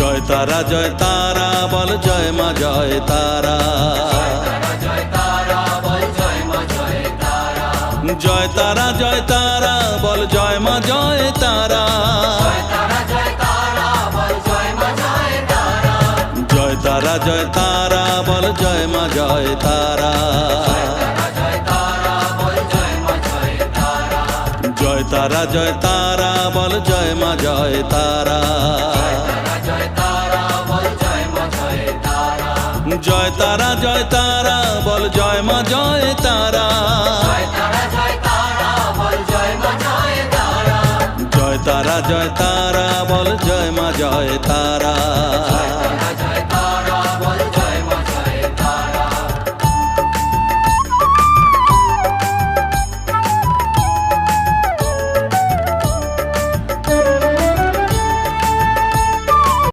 জয় তারা বল জয় মা জয় তারা। জয় তারা বল জয় মা জয় তারা। জয় তারা বল জয় মা জয় তারা। জয় তারা বল জয় মা জয় তারা। জয় তারা বল জয় মা জয় তারা। জয় তারা বল জয় মা জয় তারা।